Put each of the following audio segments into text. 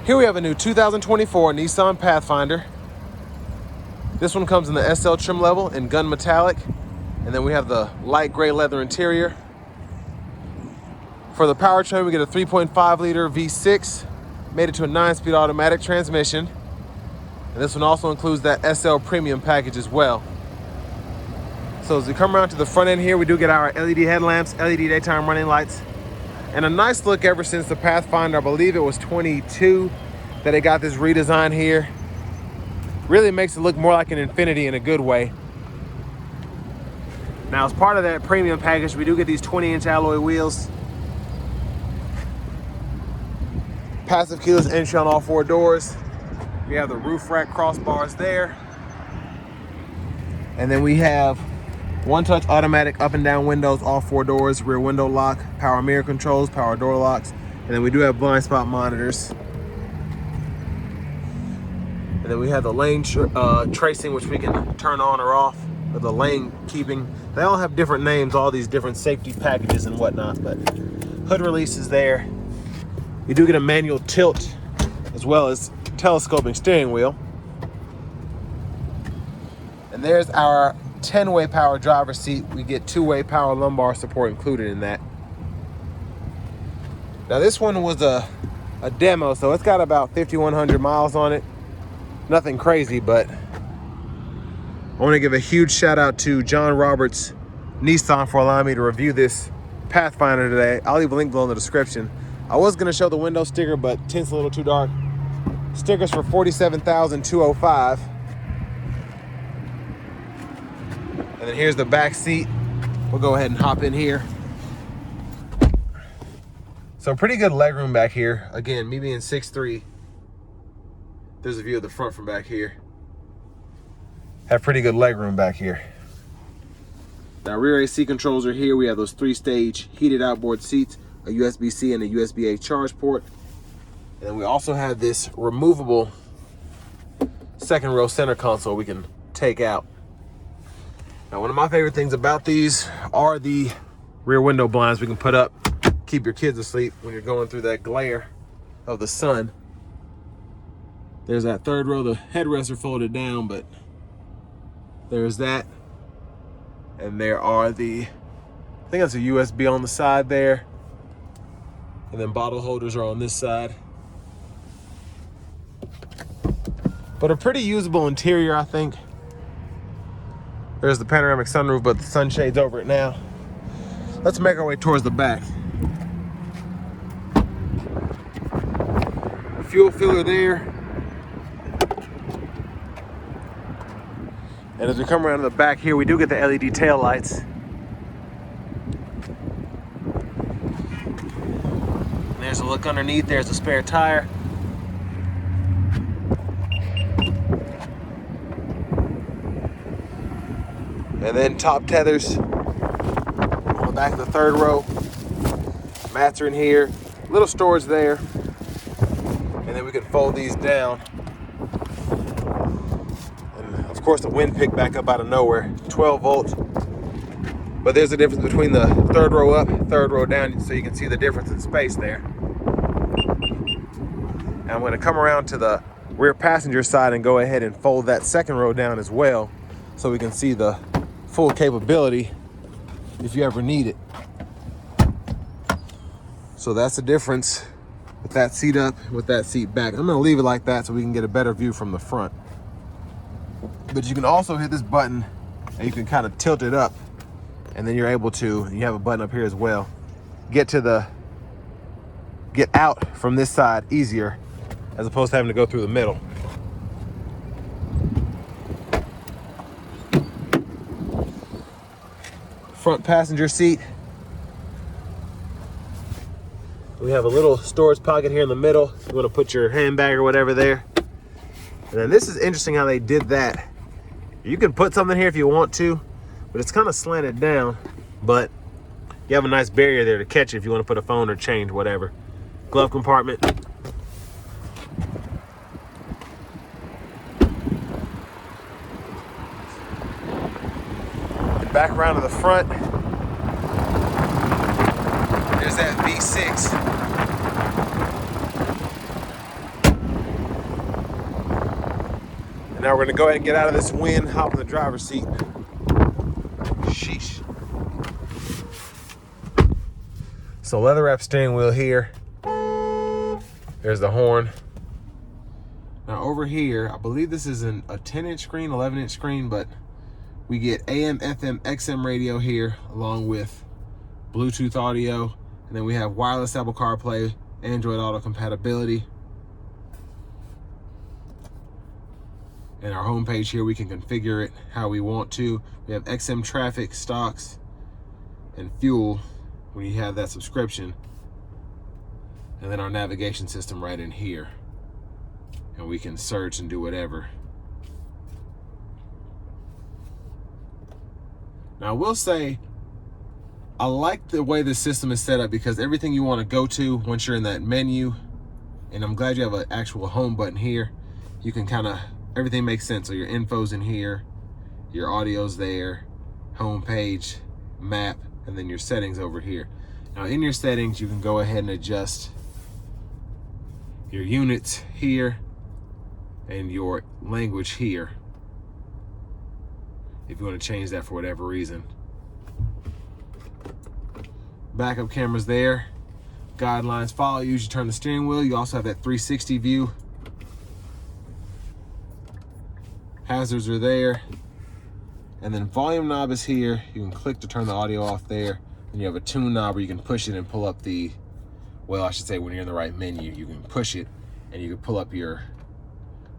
Here we have a new 2024 Nissan Pathfinder. This one comes in the SL trim level in gun metallic, and then we have the light gray leather interior. For the powertrain, we get a 3.5 liter V6, made it to a 9-speed automatic transmission. And this one also includes that SL premium package as well. So as we come around to the front end here, we do get our LED headlamps, LED daytime running lights, and a nice look ever since the Pathfinder, I believe it was 22, that they got this redesign here. Really makes it look more like an Infiniti in a good way. Now, as part of that premium package, we do get these 20-inch alloy wheels. Passive keyless entry on all 4 doors. We have the roof rack crossbars there. And then we have one-touch automatic up and down windows, all 4 doors, rear window lock, power mirror controls, power door locks, and then we do have blind spot monitors. And then we have the lane tracing, which we can turn on or off, or the lane keeping. They all have different names, all these different safety packages and whatnot, but hood release is there. You do get a manual tilt as well as telescoping steering wheel. And there's our 10-way power driver's seat. We get 2-way power lumbar support included in that. Now this one was a demo, so it's got about 5,100 miles on it. Nothing crazy, but I want to give a huge shout out to John Roberts Nissan for allowing me to review this Pathfinder today. I'll leave a link below in the description. I was going to show the window sticker, but tint's a little too dark. Stickers for $47,205. And then here's the back seat. We'll go ahead and hop in here. So pretty good legroom back here. Again, me being 6'3", there's a view of the front from back here. Have pretty good legroom back here. Now rear AC controls are here. We have those 3-stage heated outboard seats, a USB-C and a USB-A charge port. And then we also have this removable second row center console we can take out. Now, one of my favorite things about these are the rear window blinds we can put up, keep your kids asleep when you're going through that glare of the sun. There's that third row. The headrests are folded down, but there's that. And there are I think that's a USB on the side there. And then bottle holders are on this side. But a pretty usable interior, I think. There's the panoramic sunroof, but the sunshade's over it now. Let's make our way towards the back. Fuel filler there. And as we come around to the back here, we do get the LED tail lights. And there's a look underneath. There's a spare tire. And then top tethers on the back of the third row. Mats are in here. Little storage there. And then we can fold these down. And of course the wind picked back up out of nowhere. 12 volt. But there's a difference between the third row up, third row down, so you can see the difference in space there. And I'm gonna come around to the rear passenger side and go ahead and fold that second row down as well, so we can see the full capability if you ever need it. So that's the difference with that seat up, with that seat back. I'm gonna leave it like that so we can get a better view from the front. But you can also hit this button and you can kind of tilt it up, and then you're able to, you have a button up here as well, get out from this side easier as opposed to having to go through the middle. Front passenger seat. We have a little storage pocket here in the middle. You want to put your handbag or whatever there. And then this is interesting how they did that. You can put something here if you want to, but it's kind of slanted down, but you have a nice barrier there to catch it if you want to put a phone or change, whatever. Glove compartment. Back around to the front. There's that V6. Now we're gonna go ahead and get out of this wind, hop in the driver's seat. Sheesh. So leather wrap steering wheel here. There's the horn. Now over here, I believe this is a 10-inch screen, 11-inch screen, but we get AM, FM, XM radio here, along with Bluetooth audio. And then we have wireless Apple CarPlay, Android Auto compatibility. And our homepage here, we can configure it how we want to. We have XM traffic, stocks, and fuel when you have that subscription. And then our navigation system right in here. And we can search and do whatever. Now I will say, I like the way the system is set up because everything you want to go to once you're in that menu, and I'm glad you have an actual home button here, you can kind of, everything makes sense. So your info's in here, your audio's there, home page, map, and then your settings over here. Now in your settings, you can go ahead and adjust your units here and your language here if you want to change that for whatever reason. Backup cameras there. Guidelines follow you as you turn the steering wheel. You also have that 360 view. Hazards are there. And then volume knob is here. You can click to turn the audio off there. And you have a tune knob where you can push it and pull up the, well, I should say when you're in the right menu, you can push it and you can pull up your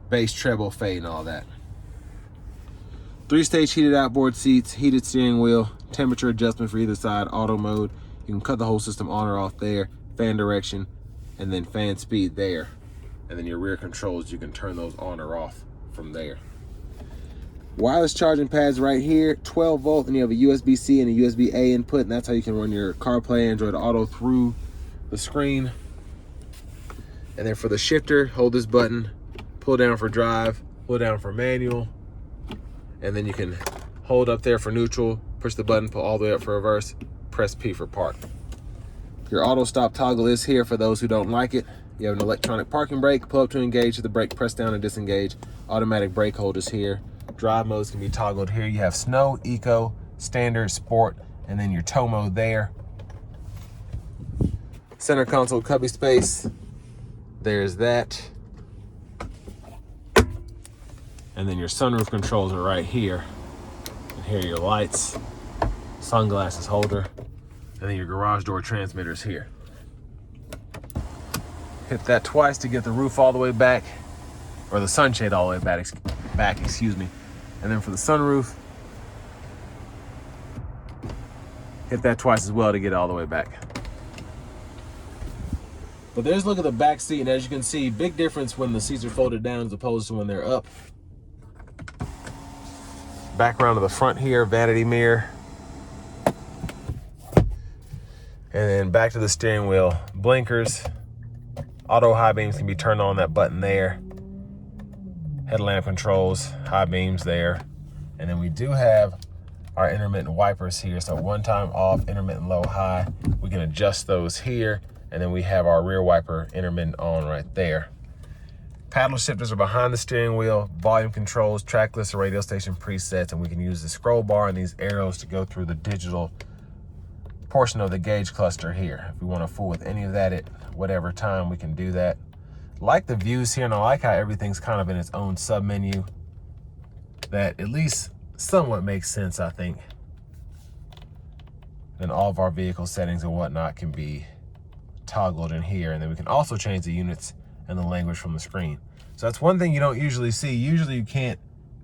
bass, treble, fade, and all that. 3-stage heated outboard seats, heated steering wheel, temperature adjustment for either side, auto mode. You can cut the whole system on or off there, fan direction, and then fan speed there. And then your rear controls, you can turn those on or off from there. Wireless charging pads right here, 12 volt, and you have a USB-C and a USB-A input, and that's how you can run your CarPlay, Android Auto through the screen. And then for the shifter, hold this button, pull down for drive, pull down for manual, and then you can hold up there for neutral, push the button, pull all the way up for reverse, press P for park. Your auto stop toggle is here for those who don't like it. You have an electronic parking brake, pull up to engage the brake, press down and disengage. Automatic brake hold is here. Drive modes can be toggled here. You have snow, eco, standard, sport, and then your tow mode there. Center console cubby space. There's that. And then your sunroof controls are right here. And here are your lights, sunglasses holder, and then your garage door transmitters here. Hit that twice to get the roof all the way back, or the sunshade all the way back, excuse me. And then for the sunroof, hit that twice as well to get it all the way back. But there's a look at the back seat, and as you can see, big difference when the seats are folded down as opposed to when they're up. Back around to the front here, vanity mirror. And then back to the steering wheel, blinkers. Auto high beams can be turned on that button there. Headlamp controls, high beams there. And then we do have our intermittent wipers here. So one time off, intermittent low, high. We can adjust those here. And then we have our rear wiper intermittent on right there. Paddle shifters are behind the steering wheel, volume controls, track list, radio station presets, and we can use the scroll bar and these arrows to go through the digital portion of the gauge cluster here. If we want to fool with any of that at whatever time, we can do that. Like the views here, and I like how everything's kind of in its own sub-menu. That at least somewhat makes sense, I think. Then all of our vehicle settings and whatnot can be toggled in here, and then we can also change the units and the language from the screen. So that's one thing you don't usually see. Usually you can't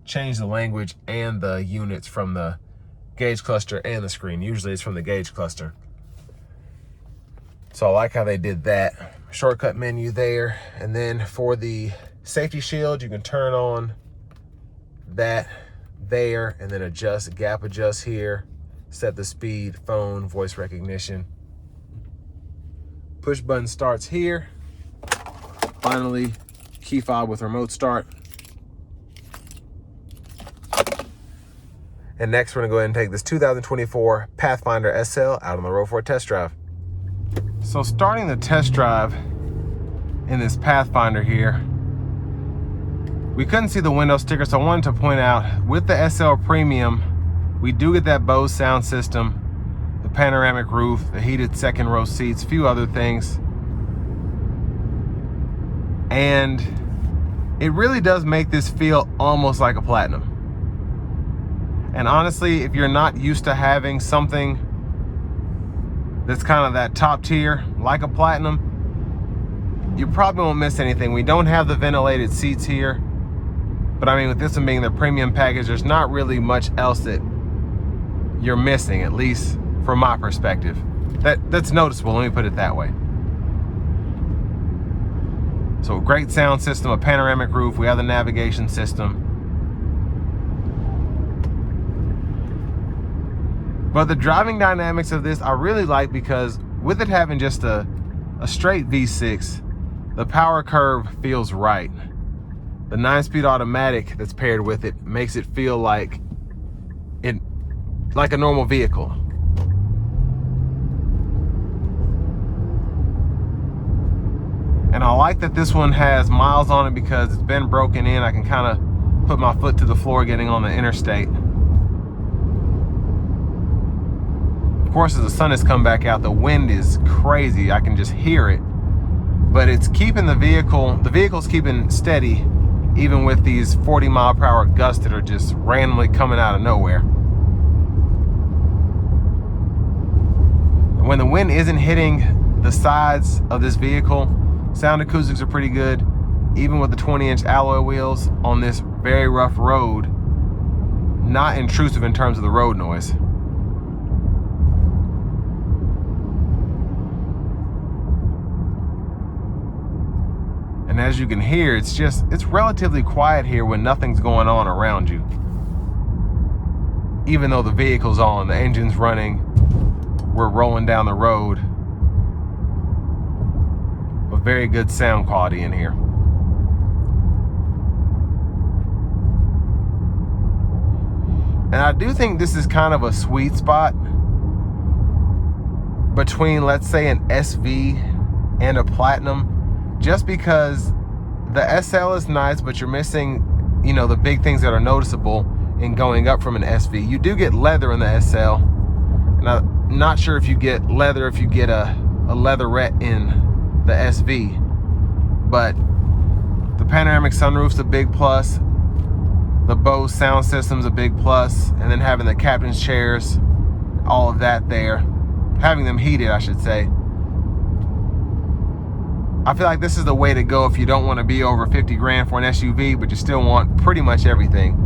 change the language and the units from the gauge cluster and the screen. Usually it's from the gauge cluster. So I like how they did that. Shortcut menu there. And then for the safety shield, you can turn on that there and then adjust, gap adjust here, set the speed, phone, voice recognition. Push button starts here. Finally, key fob with remote start. And next, we're gonna go ahead and take this 2024 Pathfinder SL out on the road for a test drive. So starting the test drive in this Pathfinder here, We couldn't see the window sticker, so I wanted to point out, with the SL Premium, we do get that Bose sound system, the panoramic roof, the heated second row seats, a few other things. And it really does make this feel almost like a Platinum. And honestly, if you're not used to having something that's kind of that top tier, like a Platinum, you probably won't miss anything. We don't have the ventilated seats here, but I mean, with this one being the premium package, there's not really much else that you're missing, at least from my perspective. That's noticeable, let me put it that way. So great sound system, a panoramic roof, we have the navigation system. But the driving dynamics of this I really like, because with it having just a straight V6, the power curve feels right. The 9-speed automatic that's paired with it makes it feel like a normal vehicle. And I like that this one has miles on it because it's been broken in. I can kind of put my foot to the floor getting on the interstate. Of course, as the sun has come back out, the wind is crazy. I can just hear it. But it's keeping the vehicle's keeping steady, even with these 40-mile-per-hour gusts that are just randomly coming out of nowhere. And when the wind isn't hitting the sides of this vehicle, sound acoustics are pretty good, even with the 20-inch alloy wheels on this very rough road. Not intrusive in terms of the road noise. And as you can hear, it's relatively quiet here when nothing's going on around you. Even though the vehicle's on, the engine's running, we're rolling down the road. A very good sound quality in here. And I do think this is kind of a sweet spot between, let's say, an SV and a Platinum. Just because the SL is nice, but you're missing, the big things that are noticeable in going up from an SV. You do get leather in the SL, and I'm not sure if you get leather if you get a leatherette in the SV, but the panoramic sunroof's a big plus. The Bose sound system's a big plus, and then having the captain's chairs, all of that there, having them heated, I should say. I feel like this is the way to go if you don't want to be over 50 grand for an SUV, but you still want pretty much everything.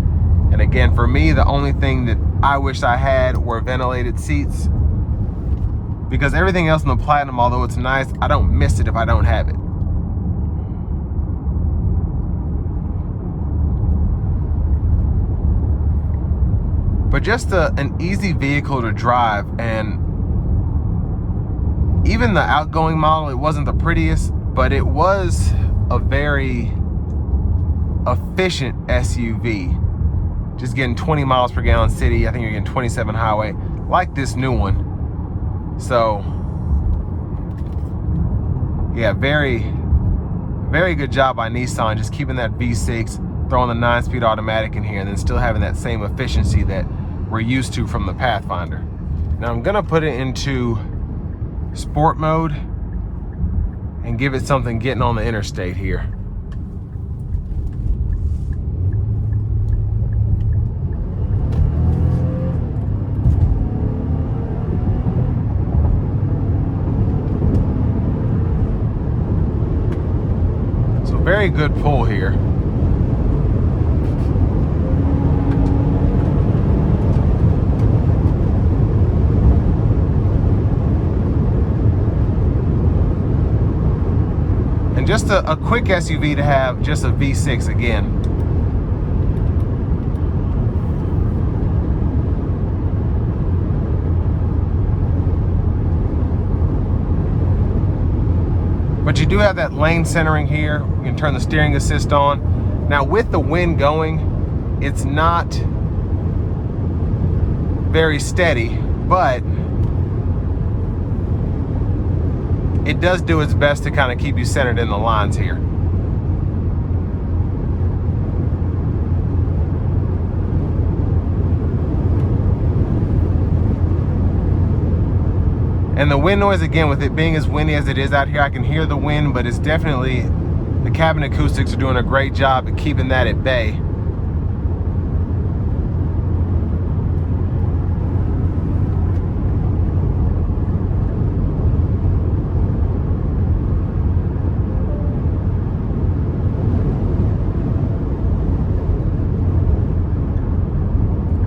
And again, for me, the only thing that I wish I had were ventilated seats, because everything else in the Platinum, although it's nice, I don't miss it if I don't have it. But just an easy vehicle to drive, and even the outgoing model, it wasn't the prettiest, but it was a very efficient SUV. Just getting 20 miles per gallon city. I think you're getting 27 highway, like this new one. So, yeah, very, very good job by Nissan, just keeping that V6, throwing the 9-speed automatic in here, and then still having that same efficiency that we're used to from the Pathfinder. Now I'm gonna put it into sport mode and give it something getting on the interstate here. So very good pull here. And just a quick SUV to have just a V6 again. But you do have that lane centering here. You can turn the steering assist on. Now with the wind going, it's not very steady, but it does do its best to kind of keep you centered in the lines here. And the wind noise, again, with it being as windy as it is out here, I can hear the wind, but it's definitely, the cabin acoustics are doing a great job at keeping that at bay.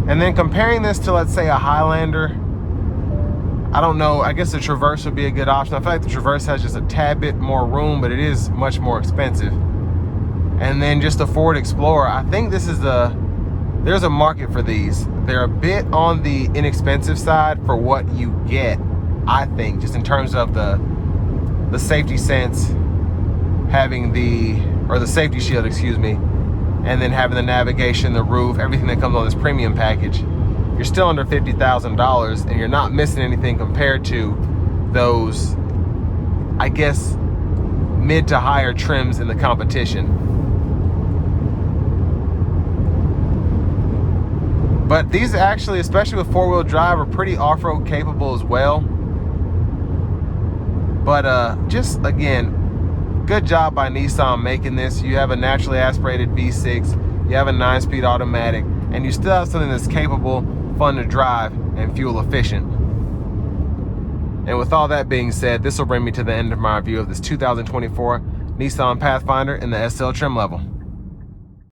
And then comparing this to, let's say, a Highlander, I don't know, I guess the Traverse would be a good option. I feel like the Traverse has just a tad bit more room, but it is much more expensive. And then just the Ford Explorer, I think this is there's a market for these. They're a bit on the inexpensive side for what you get, I think, just in terms of the safety sense, having the safety shield, excuse me, and then having the navigation, the roof, everything that comes on this premium package. You're still under $50,000 and you're not missing anything compared to those, I guess, mid to higher trims in the competition. But these actually, especially with four-wheel drive, are pretty off-road capable as well. But just, again, good job by Nissan making this. You have a naturally aspirated V6, you have a 9-speed automatic, and you still have something that's capable, fun to drive, and fuel efficient. And with all that being said, this will bring me to the end of my review of this 2024 Nissan Pathfinder in the SL trim level.